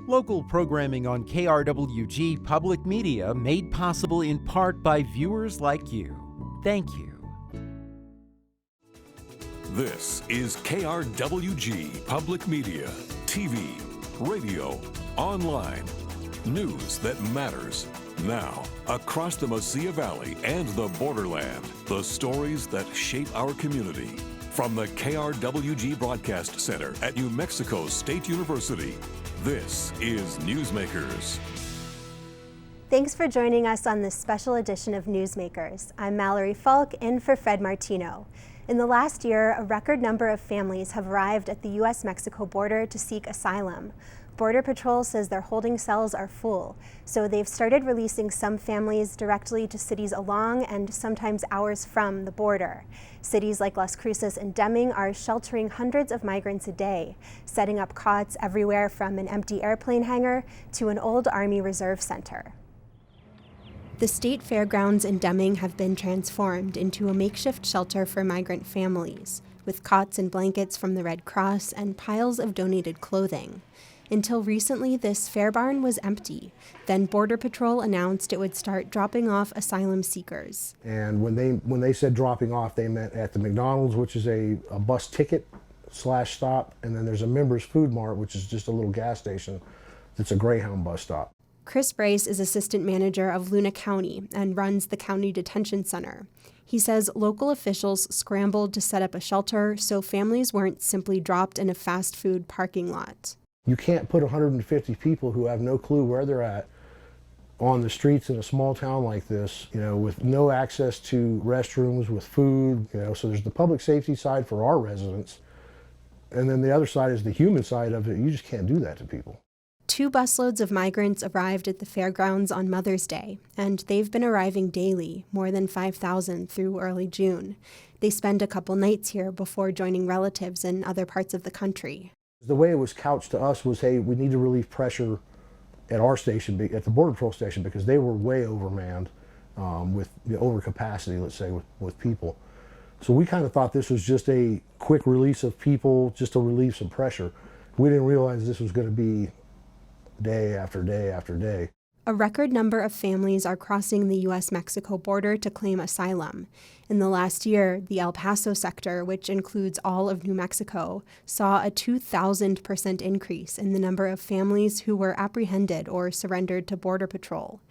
Local programming on KRWG Public Media made possible in part by viewers like you. Thank you. This is KRWG Public Media, TV, radio, online. News that matters. Now, across the Mesilla Valley and the borderland, the stories that shape our community. From the KRWG Broadcast Center at New Mexico State University, this is Newsmakers. Thanks for joining us on this special edition of Newsmakers. I'm Mallory Falk, in for Fred Martino. In the last year, a record number of families have arrived at the U.S.-Mexico border to seek asylum. Border Patrol says their holding cells are full, so they've started releasing some families directly to cities along and sometimes hours from the border. Cities like Las Cruces and Deming are sheltering hundreds of migrants a day, setting up cots everywhere from an empty airplane hangar to an old Army Reserve Center. The state fairgrounds in Deming have been transformed into a makeshift shelter for migrant families, with cots and blankets from the Red Cross and piles of donated clothing. Until recently, this fair barn was empty. Then Border Patrol announced it would start dropping off asylum seekers. And when they said dropping off, they meant at the McDonald's, which is a bus ticket / stop, and then there's a Members Food Mart, which is just a little gas station that's a Greyhound bus stop. Chris Brace is assistant manager of Luna County and runs the county detention center. He says local officials scrambled to set up a shelter so families weren't simply dropped in a fast food parking lot. You can't put 150 people who have no clue where they're at on the streets in a small town like this, with no access to restrooms, with food, so there's the public safety side for our residents. And then the other side is the human side of it. You just can't do that to people. 2 busloads of migrants arrived at the fairgrounds on Mother's Day, and they've been arriving daily, more than 5,000 through early June. They spend a couple nights here before joining relatives in other parts of the country. The way it was couched to us was, hey, we need to relieve pressure at our station, at the Border Patrol station, because they were way overmanned with overcapacity, let's say, with people. So we kind of thought this was just a quick release of people just to relieve some pressure. We didn't realize this was going to be day after day after day. A record number of families are crossing the U.S.-Mexico border to claim asylum. In the last year, the El Paso sector, which includes all of New Mexico, saw a 2,000% increase in the number of families who were apprehended or surrendered to Border Patrol.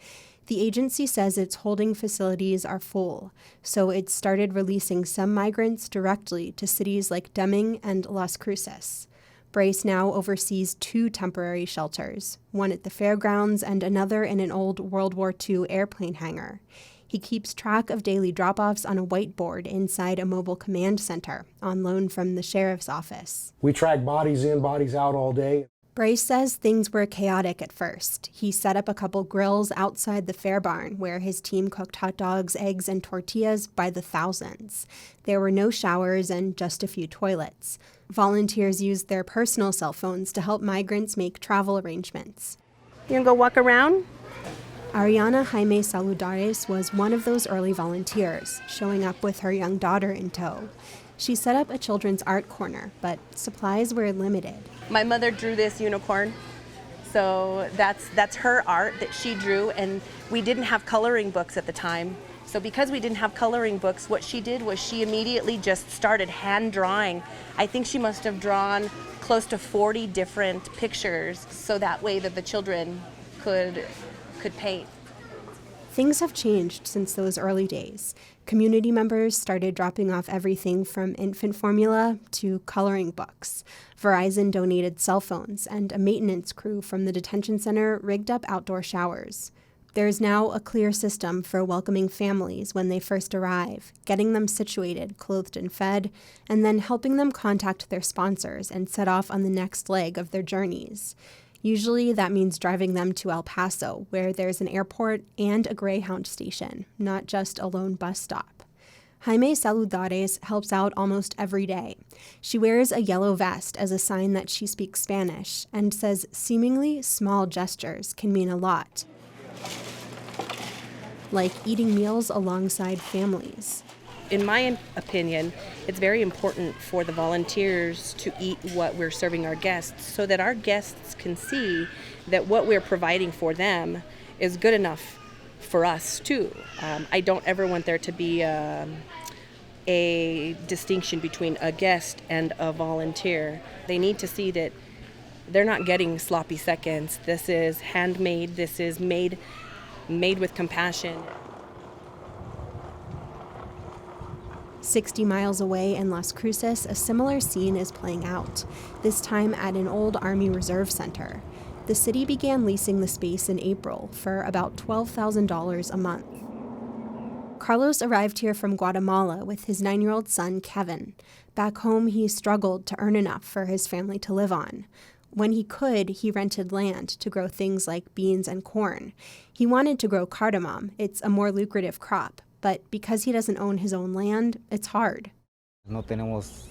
The agency says its holding facilities are full, so it started releasing some migrants directly to cities like Deming and Las Cruces. Brace now oversees 2 temporary shelters, one at the fairgrounds and another in an old World War II airplane hangar. He keeps track of daily drop-offs on a whiteboard inside a mobile command center on loan from the sheriff's office. We track bodies in, bodies out all day. Brace says things were chaotic at first. He set up a couple grills outside the fair barn where his team cooked hot dogs, eggs, and tortillas by the thousands. There were no showers and just a few toilets. Volunteers used their personal cell phones to help migrants make travel arrangements. You gonna go walk around? Ariana Jaime Saludares was one of those early volunteers, showing up with her young daughter in tow. She set up a children's art corner, but supplies were limited. My mother drew this unicorn, so that's her art that she drew, and we didn't have coloring books at the time. So because we didn't have coloring books, what she did was she immediately just started hand drawing. I think she must have drawn close to 40 different pictures, so that way that the children could paint. Things have changed since those early days. Community members started dropping off everything from infant formula to coloring books. Verizon donated cell phones, and a maintenance crew from the detention center rigged up outdoor showers. There's now a clear system for welcoming families when they first arrive, getting them situated, clothed and fed, and then helping them contact their sponsors and set off on the next leg of their journeys. Usually that means driving them to El Paso, where there's an airport and a Greyhound station, not just a lone bus stop. Jaime Saludares helps out almost every day. She wears a yellow vest as a sign that she speaks Spanish and says seemingly small gestures can mean a lot, like eating meals alongside families. in my opinion, it's very important for the volunteers to eat what we're serving our guests so that our guests can see that what we're providing for them is good enough for us too. I don't ever want there to be a distinction between a guest and a volunteer. They need to see that they're not getting sloppy seconds. This is handmade. This is made with compassion. 60 miles away in Las Cruces, a similar scene is playing out, this time at an old Army Reserve Center. The city began leasing the space in April for about $12,000 a month. Carlos arrived here from Guatemala with his 9-year-old son, Kevin. Back home, he struggled to earn enough for his family to live on. When he could, he rented land to grow things like beans and corn. He wanted to grow cardamom. It's a more lucrative crop. But because he doesn't own his own land, it's hard. No tenemos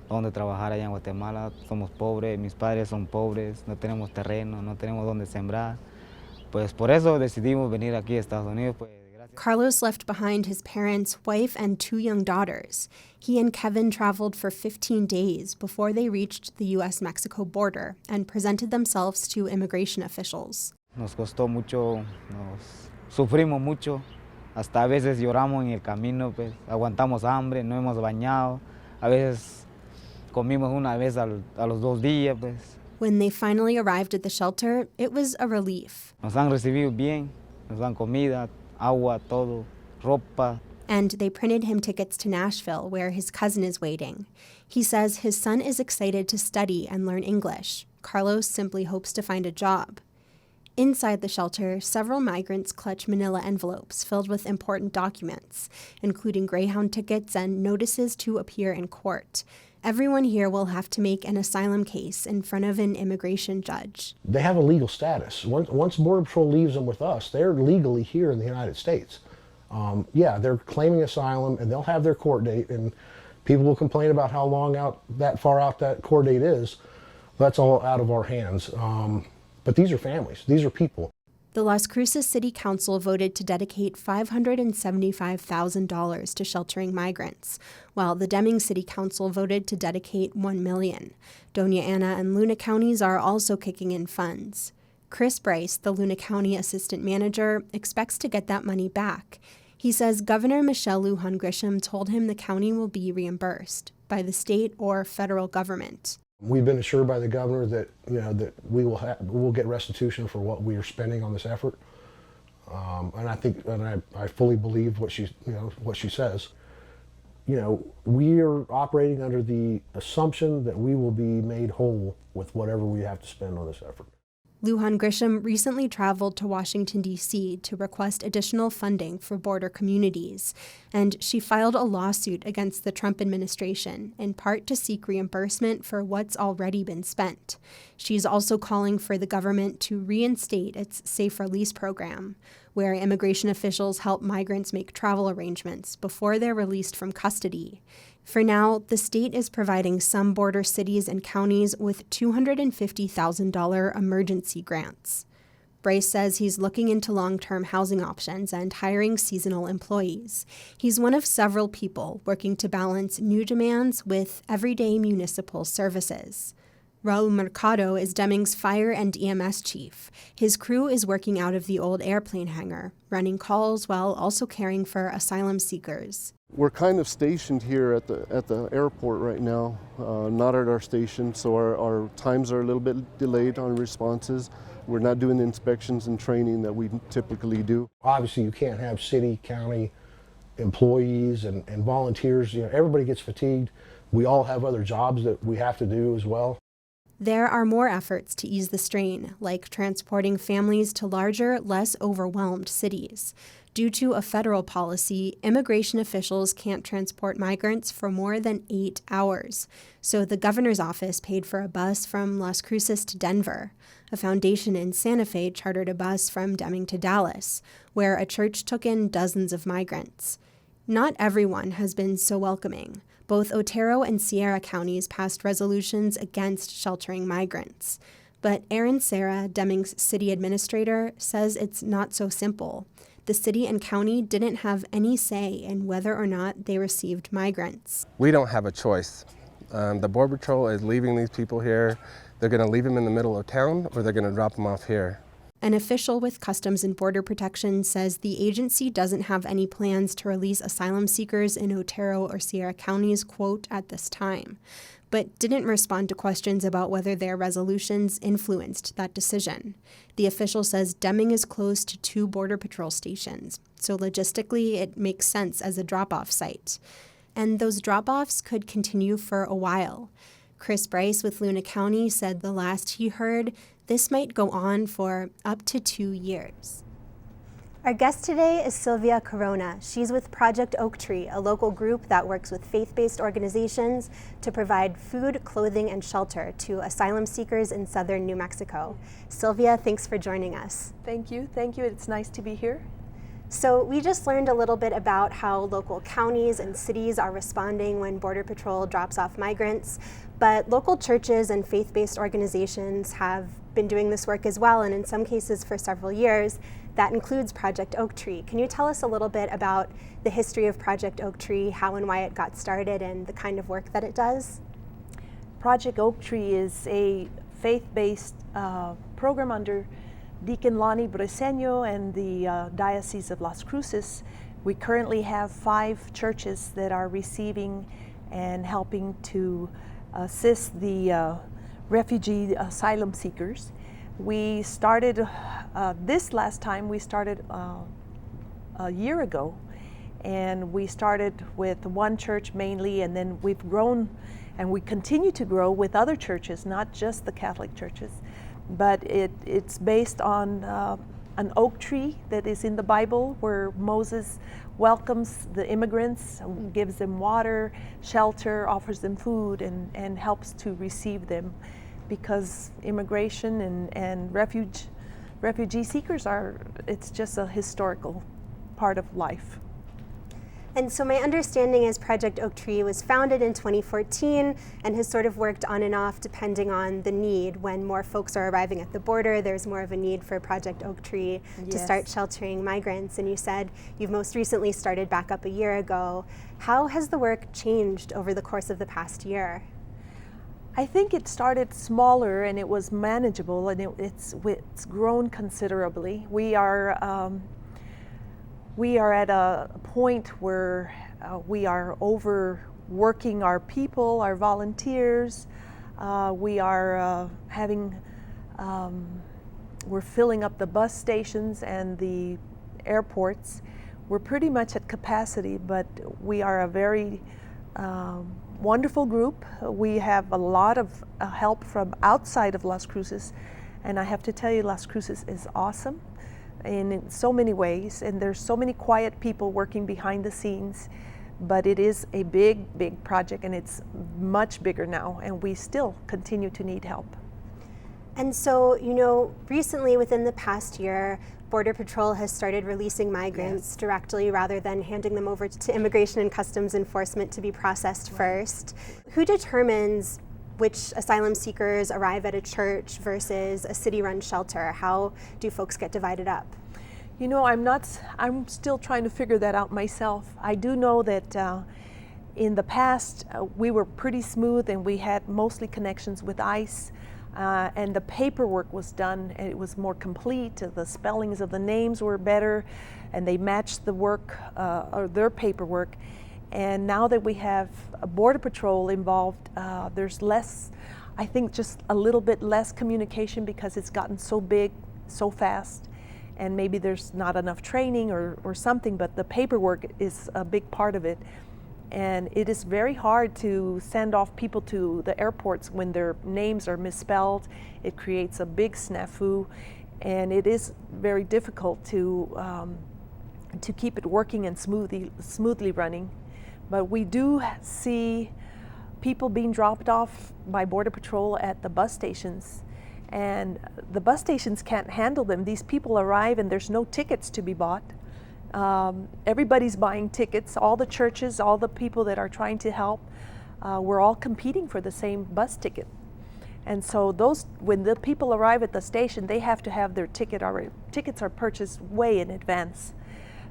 donde trabajar allá en Guatemala, somos pobres, mis padres son pobres, no tenemos terreno, no tenemos donde sembrar. Pues por eso decidimos venir aquí a Estados Unidos. Pues, Carlos left behind his parents, wife, and 2 young daughters. He and Kevin traveled for 15 days before they reached the U.S.-Mexico border and presented themselves to immigration officials. Nos costó mucho, sufrimos mucho. Hasta a veces lloramos en el camino, pues aguantamos hambre, no hemos bañado. A veces comimos una vez a los 2 días, pues. When they finally arrived at the shelter, it was a relief. Nos han recibido bien, nos dan comida, agua, todo, ropa. And they printed him tickets to Nashville, where his cousin is waiting. He says his son is excited to study and learn English. Carlos simply hopes to find a job. Inside the shelter, several migrants clutch manila envelopes filled with important documents, including Greyhound tickets and notices to appear in court. Everyone here will have to make an asylum case in front of an immigration judge. They have a legal status. Once Border Patrol leaves them with us, they're legally here in the United States. Yeah, they're claiming asylum, and they'll have their court date, and people will complain about how that far out that court date is. That's all out of our hands. But these are families. These are people. The Las Cruces City Council voted to dedicate $575,000 to sheltering migrants, while the Deming City Council voted to dedicate $1 million. Doña Ana and Luna counties are also kicking in funds. Chris Bryce, the Luna County Assistant Manager, expects to get that money back. He says Governor Michelle Lujan Grisham told him the county will be reimbursed by the state or federal government. We've been assured by the governor that that we'll get restitution for what we are spending on this effort, and I fully believe what she says. We are operating under the assumption that we will be made whole with whatever we have to spend on this effort. Lujan Grisham recently traveled to Washington, D.C. to request additional funding for border communities, and she filed a lawsuit against the Trump administration, in part to seek reimbursement for what's already been spent. She's also calling for the government to reinstate its Safe Release program, where immigration officials help migrants make travel arrangements before they're released from custody. For now, the state is providing some border cities and counties with $250,000 emergency grants. Bryce says he's looking into long-term housing options and hiring seasonal employees. He's one of several people working to balance new demands with everyday municipal services. Raul Mercado is Deming's fire and EMS chief. His crew is working out of the old airplane hangar, running calls while also caring for asylum seekers. We're kind of stationed here at the airport right now, not at our station, so our times are a little bit delayed on responses. We're not doing the inspections and training that we typically do. Obviously, you can't have city, county employees and volunteers. Everybody gets fatigued. We all have other jobs that we have to do as well. There are more efforts to ease the strain, like transporting families to larger, less overwhelmed cities. Due to a federal policy, immigration officials can't transport migrants for more than 8 hours. So the governor's office paid for a bus from Las Cruces to Denver. A foundation in Santa Fe chartered a bus from Deming to Dallas, where a church took in dozens of migrants. Not everyone has been so welcoming. Both Otero and Sierra counties passed resolutions against sheltering migrants. But Aaron Serra, Deming's city administrator, says it's not so simple. the city and county didn't have any say in whether or not they received migrants. We don't have a choice. The Border Patrol is leaving these people here. They're going to leave them in the middle of town, or they're going to drop them off here. An official with Customs and Border Protection says the agency doesn't have any plans to release asylum seekers in Otero or Sierra counties, quote, at this time, but didn't respond to questions about whether their resolutions influenced that decision. The official says Deming is close to 2 Border Patrol stations, so logistically it makes sense as a drop-off site. And those drop-offs could continue for a while. Chris Bryce with Luna County said the last he heard, this might go on for up to 2 years. Our guest today is Sylvia Corona. She's with Project Oak Tree, a local group that works with faith-based organizations to provide food, clothing, and shelter to asylum seekers in southern New Mexico. Sylvia, thanks for joining us. Thank you. It's nice to be here. So we just learned a little bit about how local counties and cities are responding when Border Patrol drops off migrants, but local churches and faith-based organizations have been doing this work as well, and in some cases for several years. That includes Project Oak Tree. Can you tell us a little bit about the history of Project Oak Tree, how and why it got started, and the kind of work that it does? Project Oak Tree is a faith-based program under Deacon Lonnie Breseño and the Diocese of Las Cruces. We currently have 5 churches that are receiving and helping to assist the refugee asylum seekers. We started this last time, we started a year ago, and we started with one church mainly, and then we've grown and we continue to grow with other churches, not just the Catholic churches. But it's based on an oak tree that is in the Bible, where Moses welcomes the immigrants, gives them water, shelter, offers them food, and helps to receive them, because immigration and refugee seekers it's just a historical part of life. And so my understanding is Project Oak Tree was founded in 2014 and has sort of worked on and off depending on the need. When more folks are arriving at the border, there's more of a need for Project Oak Tree to start sheltering migrants. And you said you've most recently started back up a year ago. How has the work changed over the course of the past year? I think it started smaller and it was manageable, and it's grown considerably. We are at a point where we are overworking our people, our volunteers. We are we're filling up the bus stations and the airports. We're pretty much at capacity, but we are a very wonderful group. We have a lot of help from outside of Las Cruces, and I have to tell you, Las Cruces is awesome in so many ways, and there's so many quiet people working behind the scenes, but it is a big project, and it's much bigger now, and we still continue to need help. And so, recently within the past year, Border Patrol has started releasing migrants directly rather than handing them over to Immigration and Customs Enforcement to be processed first. Who determines which asylum seekers arrive at a church versus a city-run shelter? How do folks get divided up? I'm still trying to figure that out myself. I do know that in the past we were pretty smooth, and we had mostly connections with ICE. And the paperwork was done, and it was more complete. The spellings of the names were better, and they matched the work or their paperwork. And now that we have a Border Patrol involved, there's less, I think just a little bit less communication, because it's gotten so big so fast, and maybe there's not enough training or something, but the paperwork is a big part of it. And it is very hard to send off people to the airports when their names are misspelled. It creates a big snafu, and it is very difficult to keep it working and smoothly running. But we do see people being dropped off by Border Patrol at the bus stations, and the bus stations can't handle them. These people arrive and there's no tickets to be bought. Everybody's buying tickets, all the churches, all the people that are trying to help, we're all competing for the same bus ticket. And so when the people arrive at the station, they have to have their ticket already. Tickets are purchased way in advance.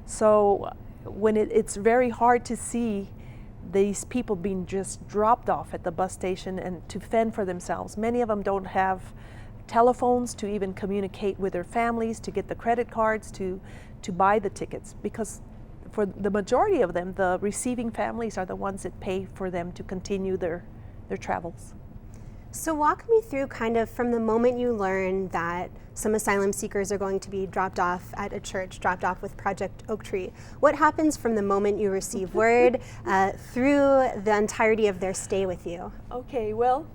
So when it's very hard to see these people being just dropped off at the bus station and to fend for themselves. Many of them don't have telephones to even communicate with their families, to get the credit cards, to buy the tickets, because for the majority of them, the receiving families are the ones that pay for them to continue their travels. So walk me through kind of from the moment you learn that some asylum seekers are going to be dropped off at a church, dropped off with Project Oak Tree. What happens from the moment you receive word through the entirety of their stay with you? Okay, well,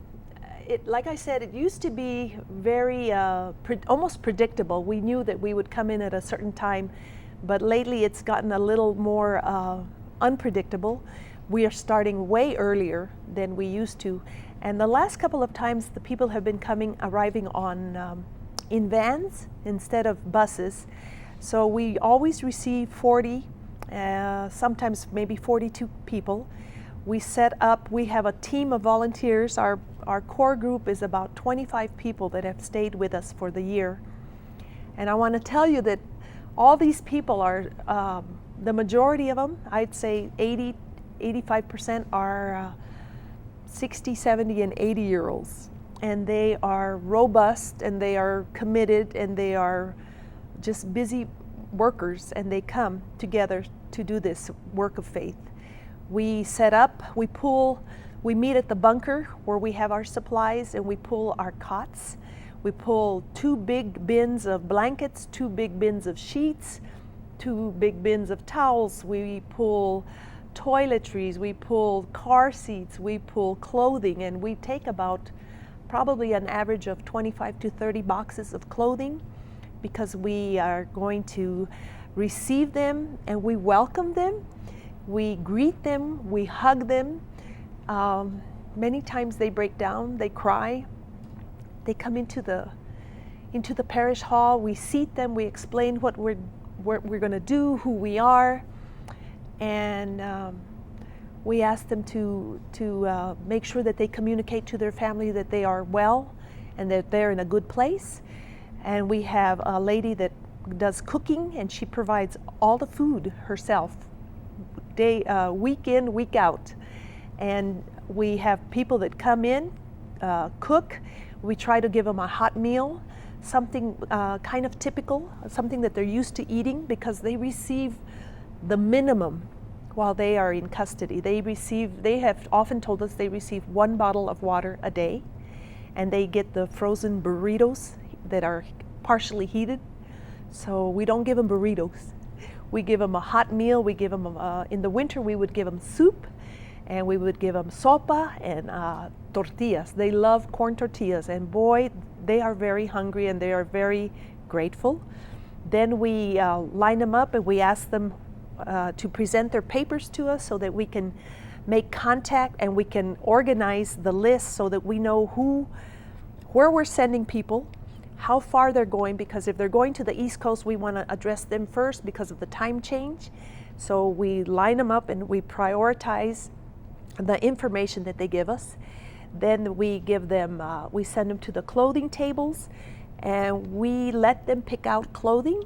like I said, it used to be very almost predictable. We knew that we would come in at a certain time, but lately it's gotten a little more unpredictable. We are starting way earlier than we used to. And the last couple of times the people have been arriving on in vans instead of buses. So we always receive 40, sometimes maybe 42 people. We set up, we have a team of volunteers. Our core group is about 25 people that have stayed with us for the year. And I want to tell you that all these people are, the majority of them, I'd say 85% are 60, 70, and 80-year-olds. And they are robust, and they are committed, and they are just busy workers, and they come together to do this work of faith. We set up, we meet at the bunker where we have our supplies, and we pull our cots. We pull 2 big bins of blankets, 2 big bins of sheets, 2 big bins of towels. We pull toiletries, we pull car seats, we pull clothing, and we take about probably an average of 25 to 30 boxes of clothing, because we are going to receive them and we welcome them. We greet them, we hug them. Many times they break down, they cry. They come into the parish hall, we seat them, we explain what we're going to do, who we are, and we ask them to make sure that they communicate to their family that they are well and that they're in a good place. And we have a lady that does cooking, and she provides all the food herself, week in, week out. And we have people that come in, cook. We try to give them a hot meal, something kind of typical, something that they're used to eating, because they receive the minimum while they are in custody. They have often told us they receive 1 bottle of water a day, and they get the frozen burritos that are partially heated. So we don't give them burritos. We give them a hot meal. We give them, in the winter, we would give them soup, and we would give them sopa and tortillas. They love corn tortillas, and boy, they are very hungry and they are very grateful. Then we line them up and we ask them to present their papers to us so that we can make contact and we can organize the list so that we know where we're sending people, how far they're going, because if they're going to the East Coast, we want to address them first because of the time change. So we line them up and we prioritize the information that they give us. Then we give them, we send them to the clothing tables, and we let them pick out clothing.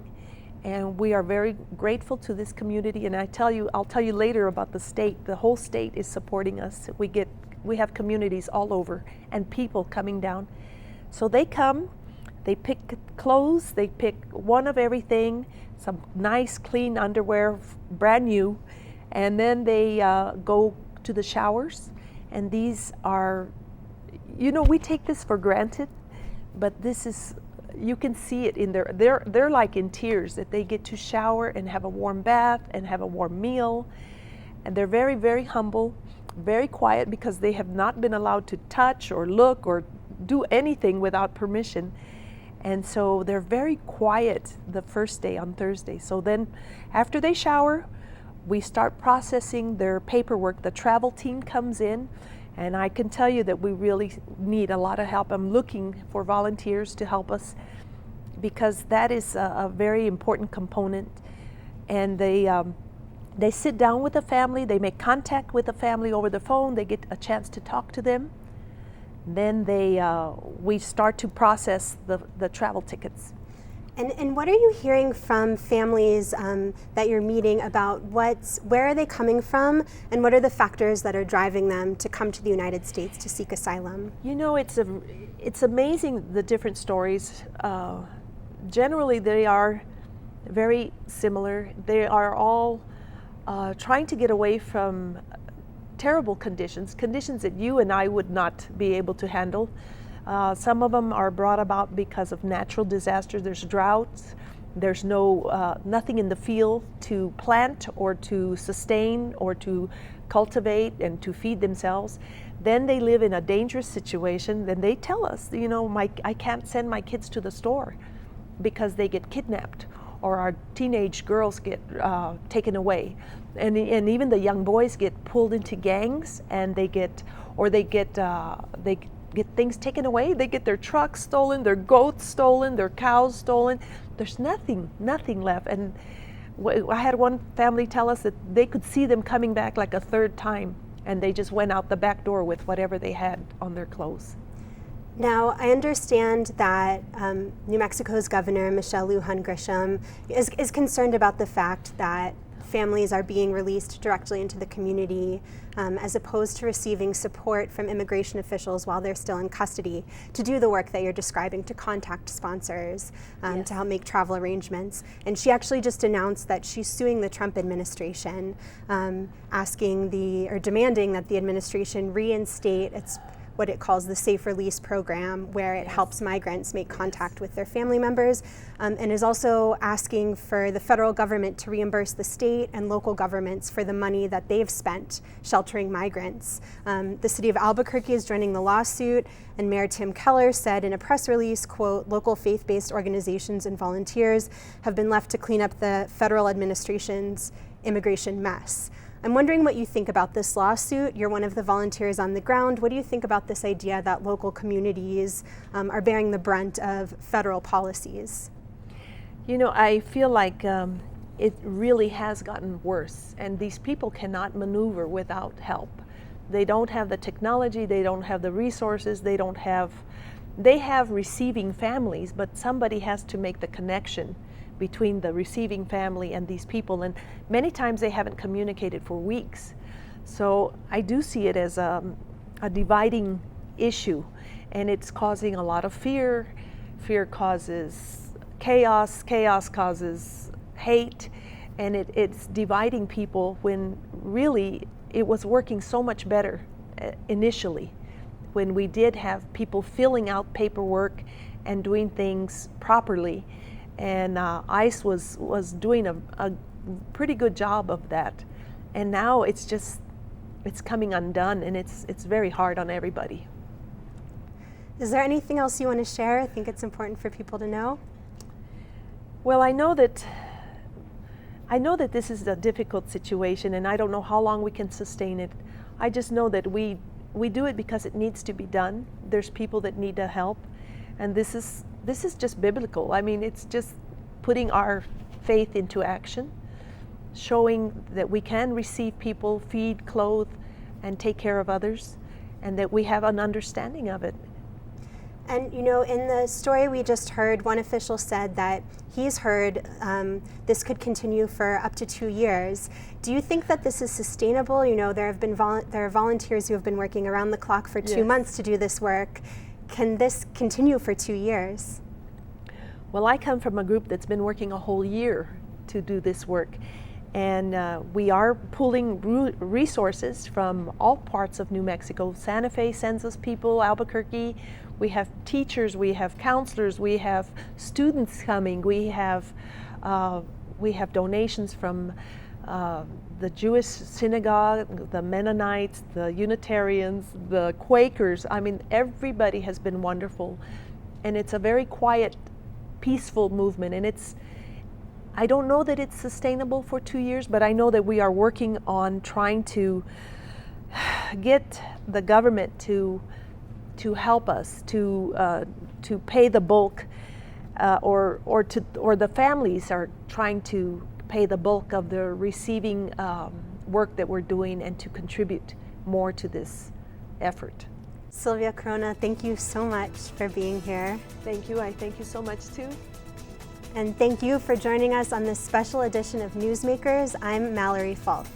And we are very grateful to this community. And I'll tell you later about the state. The whole state is supporting us. We have communities all over and people coming down. So they come, they pick clothes, they pick one of everything, some nice clean underwear, brand new, and then they go to the showers. And these are, we take this for granted, but this is, you can see it in they're like in tears that they get to shower and have a warm bath and have a warm meal. And they're very, very humble, very quiet, because they have not been allowed to touch or look or do anything without permission. And so they're very quiet the first day on Thursday. So then after they shower, we start processing their paperwork. The travel team comes in, and I can tell you that we really need a lot of help. I'm looking for volunteers to help us, because that is a very important component. And they sit down with the family, they make contact with the family over the phone, they get a chance to talk to them. Then we start to process the travel tickets. And what are you hearing from families that you're meeting about where are they coming from, and what are the factors that are driving them to come to the United States to seek asylum? You know, it's amazing, the different stories. Generally, they are very similar. They are all trying to get away from terrible conditions that you and I would not be able to handle. Some of them are brought about because of natural disasters. There's droughts. There's nothing in the field to plant or to sustain or to cultivate and to feed themselves. Then they live in a dangerous situation. Then they tell us, you know, I can't send my kids to the store because they get kidnapped, or our teenage girls get taken away, and even the young boys get pulled into gangs, and they get things taken away. They get their trucks stolen, their goats stolen, their cows stolen. There's nothing left. And I had one family tell us that they could see them coming back like a third time, and they just went out the back door with whatever they had on their clothes. Now, I understand that New Mexico's Governor, Michelle Lujan Grisham, is concerned about the fact that families are being released directly into the community as opposed to receiving support from immigration officials while they're still in custody to do the work that you're describing, to contact sponsors, Yes. to help make travel arrangements. And she actually just announced that she's suing the Trump administration, demanding that the administration reinstate what it calls the Safe Release Program, where it helps migrants make contact with their family members, and is also asking for the federal government to reimburse the state and local governments for the money that they've spent sheltering migrants. The city of Albuquerque is joining the lawsuit, and Mayor Tim Keller said in a press release, quote, "Local faith-based organizations and volunteers have been left to clean up the federal administration's immigration mess." I'm wondering what you think about this lawsuit. You're one of the volunteers on the ground. What do you think about this idea that local communities are bearing the brunt of federal policies? You know, I feel like it really has gotten worse, and these people cannot maneuver without help. They don't have the technology, they don't have the resources, they have receiving families, but somebody has to make the connection between the receiving family and these people, and many times they haven't communicated for weeks. So I do see it as a dividing issue, and it's causing a lot of fear. Fear causes chaos, chaos causes hate, and it's dividing people when really it was working so much better initially, when we did have people filling out paperwork and doing things properly. And ICE was doing a pretty good job of that, and now it's coming undone, and it's very hard on everybody. Is there anything else you want to share? I think it's important for people to know. Well, I know that this is a difficult situation, and I don't know how long we can sustain it. I just know that we do it because it needs to be done. There's people that need the help, and this is just biblical. I mean, it's just putting our faith into action, showing that we can receive people, feed, clothe, and take care of others, and that we have an understanding of it. And you know, in the story we just heard, one official said that he's heard this could continue for up to 2 years. Do you think that this is sustainable? You know, there are volunteers who have been working around the clock for 2 months to do this work. Can this continue for 2 years? Well, I come from a group that's been working a whole year to do this work, and we are pulling resources from all parts of New Mexico. Santa Fe sends us people, Albuquerque. We have teachers, we have counselors, we have students coming, we have donations from the Jewish synagogue, the Mennonites, the Unitarians, the Quakers. I mean, everybody has been wonderful, and it's a very quiet, peaceful movement, and I don't know that it's sustainable for 2 years, but I know that we are working on trying to get the government to help us to pay the bulk, or the families are trying to pay the bulk of the receiving work that we're doing, and to contribute more to this effort. Sylvia Corona, thank you so much for being here. Thank you. I thank you so much too. And thank you for joining us on this special edition of Newsmakers. I'm Mallory Falk.